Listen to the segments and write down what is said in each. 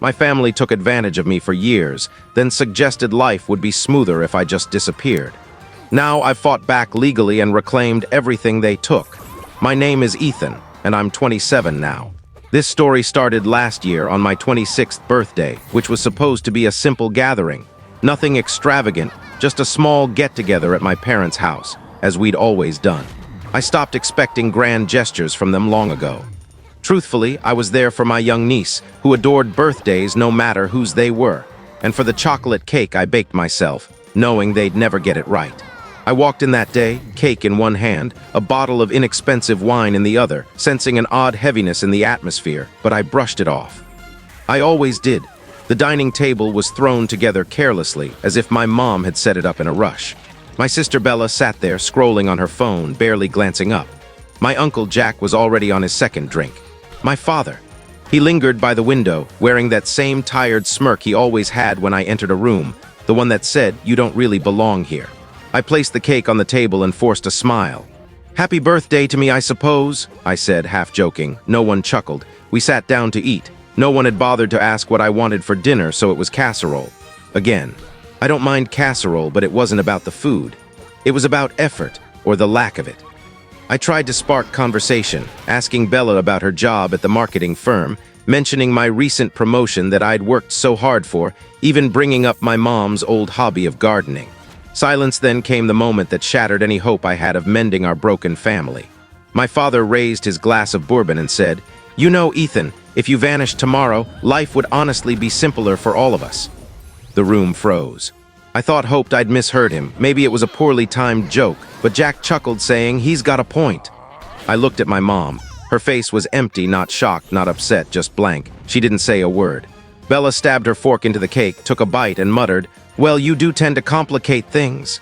My family took advantage of me for years, then suggested life would be smoother if I just disappeared. Now I've fought back legally and reclaimed everything they took. My name is Ethan, and I'm 27 now. This story started last year on my 26th birthday, which was supposed to be a simple gathering. Nothing extravagant, just a small get-together at my parents' house, as we'd always done. I stopped expecting grand gestures from them long ago. Truthfully, I was there for my young niece, who adored birthdays no matter whose they were, and for the chocolate cake I baked myself, knowing they'd never get it right. I walked in that day, cake in one hand, a bottle of inexpensive wine in the other, sensing an odd heaviness in the atmosphere, but I brushed it off. I always did. The dining table was thrown together carelessly, as if my mom had set it up in a rush. My sister Bella sat there, scrolling on her phone, barely glancing up. My uncle Jack was already on his second drink. My father. He lingered by the window, wearing that same tired smirk he always had when I entered a room, the one that said, "You don't really belong here." I placed the cake on the table and forced a smile. "Happy birthday to me, I suppose," I said, half joking. No one chuckled. We sat down to eat. No one had bothered to ask what I wanted for dinner, so it was casserole. Again, I don't mind casserole, but it wasn't about the food. It was about effort, or the lack of it. I tried to spark conversation, asking Bella about her job at the marketing firm, mentioning my recent promotion that I'd worked so hard for, even bringing up my mom's old hobby of gardening. Silence then came the moment that shattered any hope I had of mending our broken family. My father raised his glass of bourbon and said, "You know, Ethan, if you vanished tomorrow, life would honestly be simpler for all of us." The room froze. I hoped I'd misheard him. Maybe it was a poorly timed joke, but Jack chuckled, saying, "He's got a point." I looked at my mom. Her face was empty, not shocked, not upset, just blank. She didn't say a word. Bella stabbed her fork into the cake, took a bite, and muttered, "Well, you do tend to complicate things."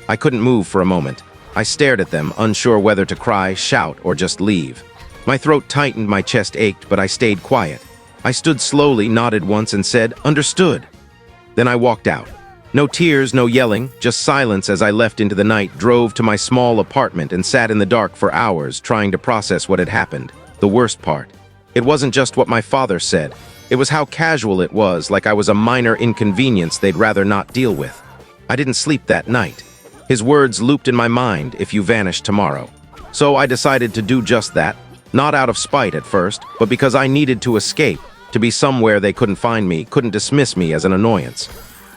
I couldn't move for a moment. I stared at them, unsure whether to cry, shout, or just leave. My throat tightened, my chest ached, but I stayed quiet. I stood slowly, nodded once, and said, "Understood." Then I walked out. No tears, no yelling, just silence as I left into the night, drove to my small apartment, and sat in the dark for hours, trying to process what had happened. The worst part. It wasn't just what my father said. It was how casual it was, like I was a minor inconvenience they'd rather not deal with. I didn't sleep that night. His words looped in my mind, "If you vanish tomorrow." So I decided to do just that, not out of spite at first, but because I needed to escape, to be somewhere they couldn't find me, couldn't dismiss me as an annoyance.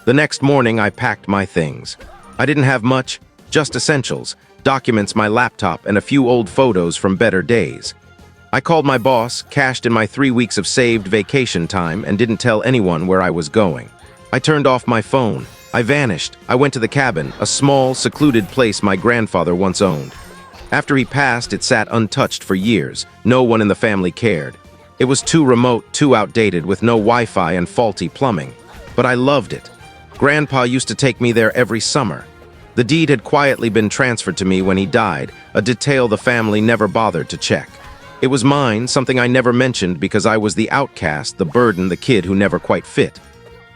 The next morning, I packed my things. I didn't have much, just essentials, documents, my laptop, and a few old photos from better days. I called my boss, cashed in my 3 weeks of saved vacation time, and didn't tell anyone where I was going. I turned off my phone. I vanished. I went to the cabin, a small, secluded place my grandfather once owned. After he passed, it sat untouched for years. No one in the family cared. It was too remote, too outdated, with no Wi-Fi and faulty plumbing. But I loved it. Grandpa used to take me there every summer. The deed had quietly been transferred to me when he died, a detail the family never bothered to check. It was mine, something I never mentioned because I was the outcast, the burden, the kid who never quite fit.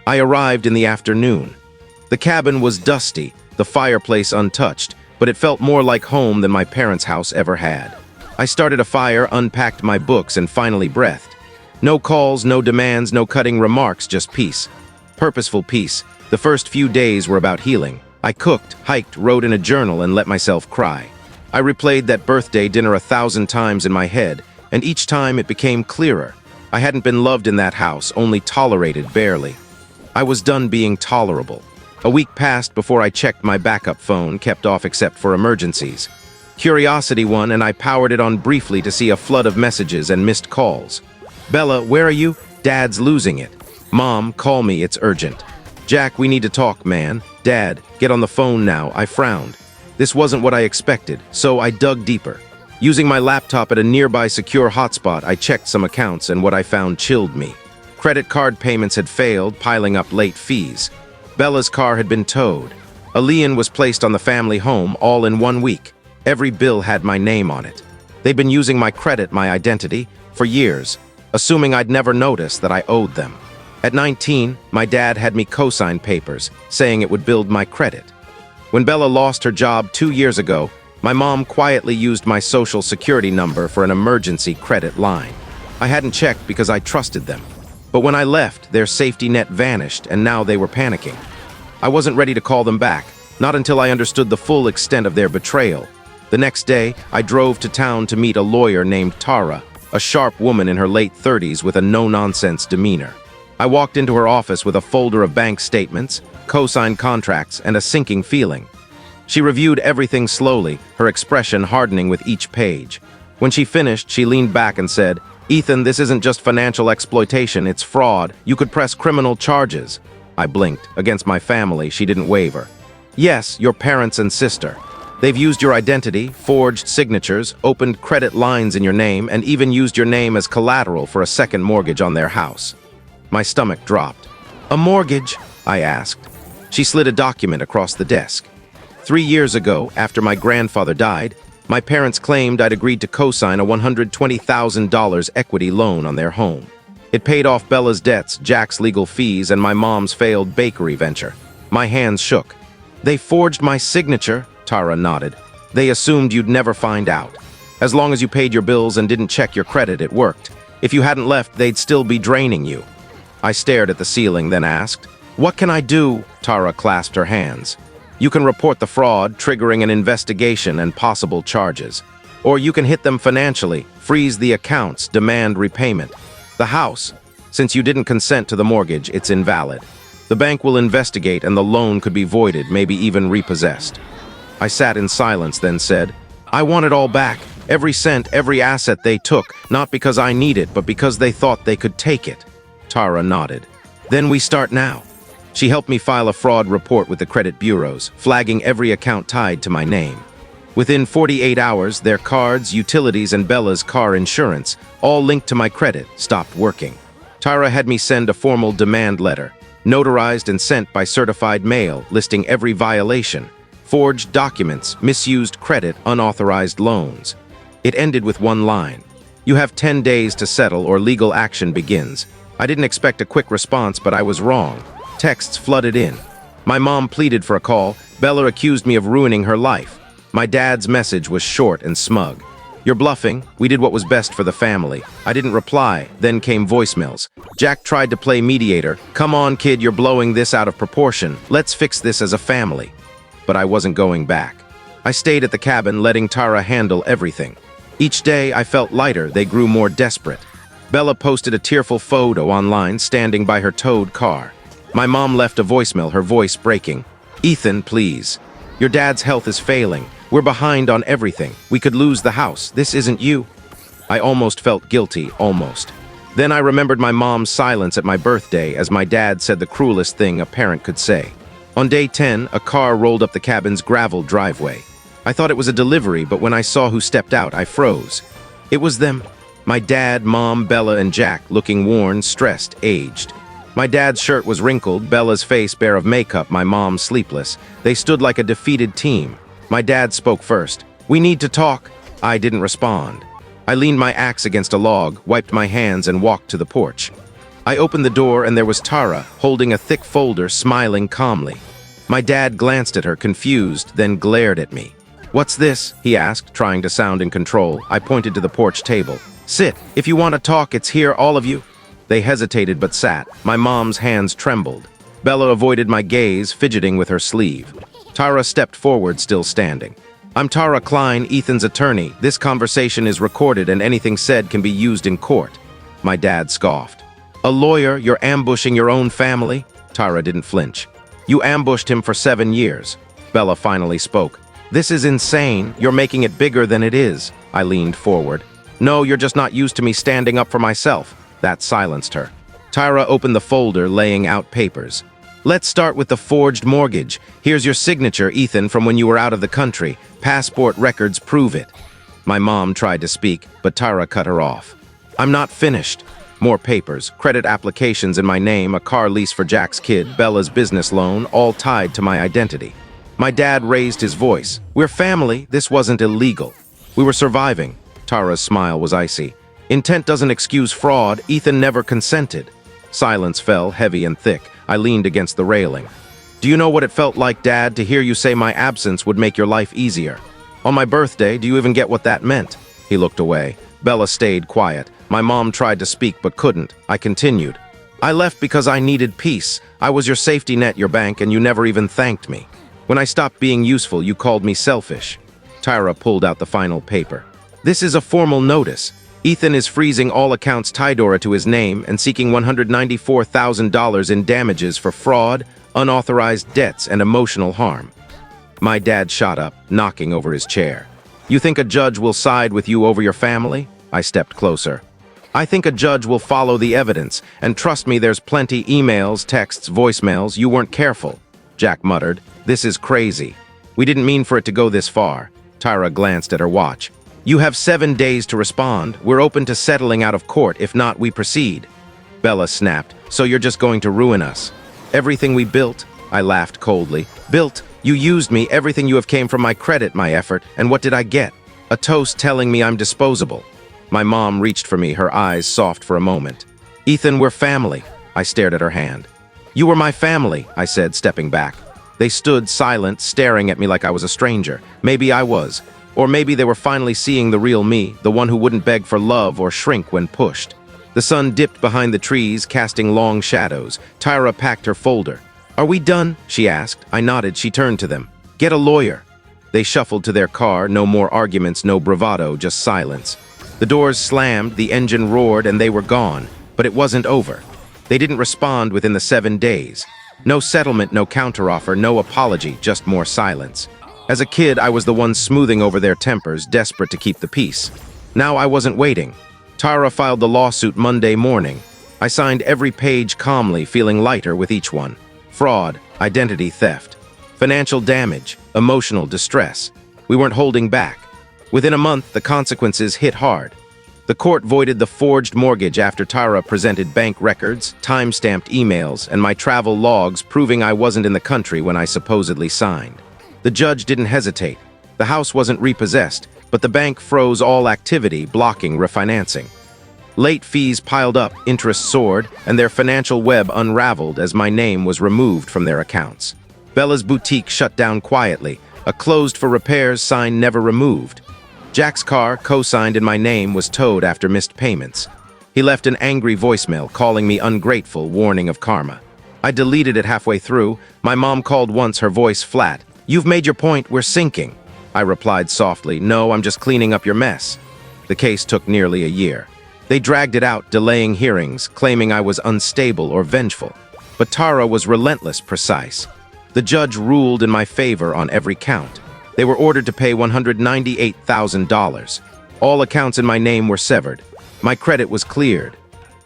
I arrived in the afternoon. The cabin was dusty, the fireplace untouched, but it felt more like home than my parents' house ever had. I started a fire, unpacked my books, and finally breathed. No calls, no demands, no cutting remarks, just peace. Purposeful peace. The first few days were about healing. I cooked, hiked, wrote in a journal, and let myself cry. I replayed that birthday dinner 1,000 times in my head, and each time it became clearer. I hadn't been loved in that house, only tolerated barely. I was done being tolerable. A week passed before I checked my backup phone, kept off except for emergencies. Curiosity won, and I powered it on briefly to see a flood of messages and missed calls. "Bella, where are you? Dad's losing it." "Mom, call me, it's urgent." "Jack, we need to talk, man." "Dad, get on the phone now." I frowned. This wasn't what I expected, so I dug deeper. Using my laptop at a nearby secure hotspot, I checked some accounts, and what I found chilled me. Credit card payments had failed, piling up late fees. Bella's car had been towed. A lien was placed on the family home, all in 1 week. Every bill had my name on it. They'd been using my credit, my identity, for years, assuming I'd never notice that I owed them. At 19, my dad had me co-sign papers, saying it would build my credit. When Bella lost her job 2 years ago, my mom quietly used my social security number for an emergency credit line. I hadn't checked because I trusted them. But when I left, their safety net vanished, and now they were panicking. I wasn't ready to call them back, not until I understood the full extent of their betrayal. The next day, I drove to town to meet a lawyer named Tara, a sharp woman in her late 30s with a no-nonsense demeanor. I walked into her office with a folder of bank statements, co-signed contracts, and a sinking feeling. She reviewed everything slowly, her expression hardening with each page. When she finished, she leaned back and said, "Ethan, this isn't just financial exploitation, it's fraud. You could press criminal charges." I blinked. Against my family, she didn't waver. "Yes, your parents and sister. They've used your identity, forged signatures, opened credit lines in your name, and even used your name as collateral for a second mortgage on their house." My stomach dropped. "A mortgage?" I asked. She slid a document across the desk. 3 years ago, after my grandfather died, my parents claimed I'd agreed to co-sign a $120,000 equity loan on their home. It paid off Bella's debts, Jack's legal fees, and my mom's failed bakery venture. My hands shook. "They forged my signature," Tara nodded. "They assumed you'd never find out. As long as you paid your bills and didn't check your credit, it worked. If you hadn't left, they'd still be draining you." I stared at the ceiling, then asked, "What can I do?" Tara clasped her hands. "You can report the fraud, triggering an investigation and possible charges. Or you can hit them financially, freeze the accounts, demand repayment. The house, since you didn't consent to the mortgage, it's invalid. The bank will investigate and the loan could be voided, maybe even repossessed." I sat in silence, then said, "I want it all back. Every cent, every asset they took, not because I need it, but because they thought they could take it." Tara nodded. "Then we start now." She helped me file a fraud report with the credit bureaus, flagging every account tied to my name. Within 48 hours, their cards, utilities, and Bella's car insurance, all linked to my credit, stopped working. Tara had me send a formal demand letter, notarized and sent by certified mail, listing every violation, forged documents, misused credit, unauthorized loans. It ended with one line: "You have 10 days to settle or legal action begins." I didn't expect a quick response, but I was wrong. Texts flooded in. My mom pleaded for a call. Bella accused me of ruining her life. My dad's message was short and smug. "You're bluffing. We did what was best for the family." I didn't reply. Then came voicemails. Jack tried to play mediator. "Come on, kid, you're blowing this out of proportion. Let's fix this as a family." But I wasn't going back. I stayed at the cabin, letting Tara handle everything. Each day, I felt lighter. They grew more desperate. Bella posted a tearful photo online, standing by her towed car. My mom left a voicemail, her voice breaking. "Ethan, please. Your dad's health is failing. We're behind on everything. We could lose the house. This isn't you." I almost felt guilty, almost. Then I remembered my mom's silence at my birthday as my dad said the cruelest thing a parent could say. On day 10, a car rolled up the cabin's gravel driveway. I thought it was a delivery, but when I saw who stepped out, I froze. It was them. My dad, mom, Bella, and Jack, looking worn, stressed, aged. My dad's shirt was wrinkled, Bella's face bare of makeup, my mom sleepless. They stood like a defeated team. My dad spoke first. "We need to talk." I didn't respond. I leaned my axe against a log, wiped my hands, and walked to the porch. I opened the door and there was Tara, holding a thick folder, smiling calmly. My dad glanced at her, confused, then glared at me. "What's this?" he asked, trying to sound in control. I pointed to the porch table. "Sit. If you want to talk, it's here, all of you." They hesitated but sat. My mom's hands trembled. Bella avoided my gaze, fidgeting with her sleeve. Tara stepped forward, still standing. "I'm Tara Klein, Ethan's attorney. This conversation is recorded and anything said can be used in court." My dad scoffed. "A lawyer? You're ambushing your own family?" Tara didn't flinch. "You ambushed him for 7 years." Bella finally spoke. "This is insane. You're making it bigger than it is." I leaned forward. "No, you're just not used to me standing up for myself." That silenced her. Tara opened the folder, laying out papers. "Let's start with the forged mortgage. Here's your signature, Ethan, from when you were out of the country. Passport records prove it." My mom tried to speak, but Tara cut her off. "I'm not finished." More papers, credit applications in my name, a car lease for Jack's kid, Bella's business loan, all tied to my identity. My dad raised his voice. "We're family. This wasn't illegal. We were surviving." Tara's smile was icy. "Intent doesn't excuse fraud. Ethan never consented." Silence fell, heavy and thick. I leaned against the railing. "Do you know what it felt like, Dad, to hear you say my absence would make your life easier? On my birthday, do you even get what that meant?" He looked away. Bella stayed quiet. My mom tried to speak but couldn't. I continued. I left because I needed peace. I was your safety net, your bank, and you never even thanked me. When I stopped being useful, you called me selfish. Tyra pulled out the final paper. This is a formal notice. Ethan is freezing all accounts Tidora to his name and seeking $194,000 in damages for fraud, unauthorized debts, and emotional harm. My dad shot up, knocking over his chair. You think a judge will side with you over your family? I stepped closer. I think a judge will follow the evidence, and trust me, there's plenty emails, texts, voicemails. You weren't careful. Jack muttered. This is crazy. We didn't mean for it to go this far. Tyra glanced at her watch. You have 7 days to respond. We're open to settling out of court. If not, we proceed. Bella snapped. So you're just going to ruin us? Everything we built? I laughed coldly. Built? You used me. Everything you have came from my credit, my effort. And what did I get? A toast telling me I'm disposable. My mom reached for me, her eyes soft for a moment. Ethan, we're family. I stared at her hand. You were my family, I said, stepping back. They stood silent, staring at me like I was a stranger. Maybe I was. Or maybe they were finally seeing the real me, the one who wouldn't beg for love or shrink when pushed. The sun dipped behind the trees, casting long shadows. Tyra packed her folder. Are we done? She asked. I nodded. She turned to them. Get a lawyer. They shuffled to their car. No more arguments, no bravado, just silence. The doors slammed, the engine roared, and they were gone. But it wasn't over. They didn't respond within the 7 days. No settlement, no counteroffer, no apology, just more silence. As a kid, I was the one smoothing over their tempers, desperate to keep the peace. Now I wasn't waiting. Tyra filed the lawsuit Monday morning. I signed every page calmly, feeling lighter with each one. Fraud, identity theft, financial damage, emotional distress. We weren't holding back. Within a month, the consequences hit hard. The court voided the forged mortgage after Tyra presented bank records, time-stamped emails, and my travel logs proving I wasn't in the country when I supposedly signed. The judge didn't hesitate. The house wasn't repossessed, but the bank froze all activity, blocking refinancing. Late fees piled up, interest soared, and their financial web unraveled as my name was removed from their accounts. Bella's boutique shut down quietly, a closed for repairs sign never removed. Jack's car, co-signed in my name, was towed after missed payments. He left an angry voicemail calling me ungrateful, warning of karma. I deleted it halfway through. My mom called once, her voice flat. You've made your point, we're sinking. I replied softly, no, I'm just cleaning up your mess. The case took nearly a year. They dragged it out, delaying hearings, claiming I was unstable or vengeful. But Tara was relentless, precise. The judge ruled in my favor on every count. They were ordered to pay $198,000. All accounts in my name were severed. My credit was cleared.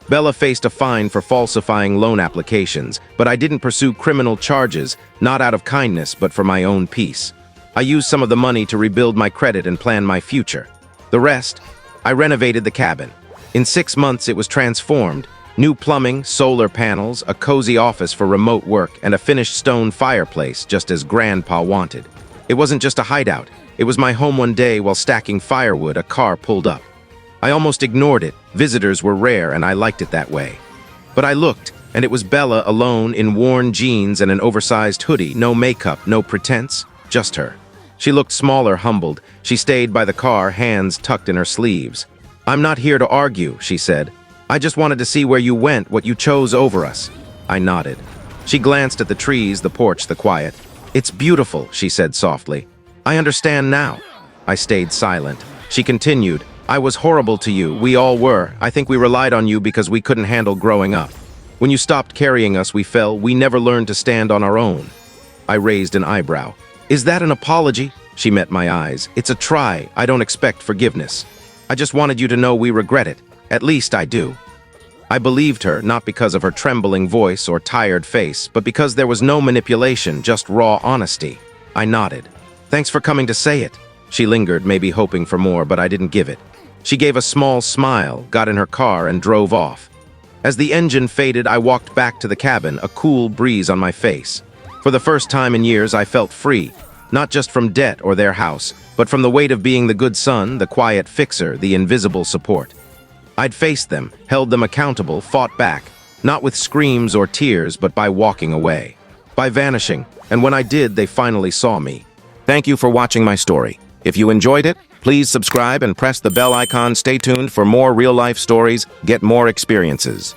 Bella faced a fine for falsifying loan applications, but I didn't pursue criminal charges, not out of kindness, but for my own peace. I used some of the money to rebuild my credit and plan my future. The rest, I renovated the cabin. In 6 months, it was transformed. New plumbing, solar panels, a cozy office for remote work, and a finished stone fireplace, just as Grandpa wanted. It wasn't just a hideout. It was my home. One day, while stacking firewood, a car pulled up. I almost ignored it. Visitors were rare, and I liked it that way. But I looked, and it was Bella alone in worn jeans and an oversized hoodie. No makeup, no pretense, just her. She looked smaller, humbled. She stayed by the car, hands tucked in her sleeves. I'm not here to argue, she said. I just wanted to see where you went, what you chose over us. I nodded. She glanced at the trees, the porch, the quiet. It's beautiful, she said softly. I understand now. I stayed silent. She continued. I was horrible to you. We all were. I think we relied on you because we couldn't handle growing up. When you stopped carrying us, we fell. We never learned to stand on our own. I raised an eyebrow. Is that an apology? She met my eyes. It's a try. I don't expect forgiveness. I just wanted you to know we regret it. At least I do. I believed her, not because of her trembling voice or tired face, but because there was no manipulation, just raw honesty. I nodded. Thanks for coming to say it. She lingered, maybe hoping for more, but I didn't give it. She gave a small smile, got in her car, and drove off. As the engine faded, I walked back to the cabin, a cool breeze on my face. For the first time in years, I felt free, not just from debt or their house, but from the weight of being the good son, the quiet fixer, the invisible support. I'd faced them, held them accountable, fought back, not with screams or tears, but by walking away, by vanishing, and when I did, they finally saw me. Thank you for watching my story. If you enjoyed it, please subscribe and press the bell icon. Stay tuned for more real-life stories, get more experiences.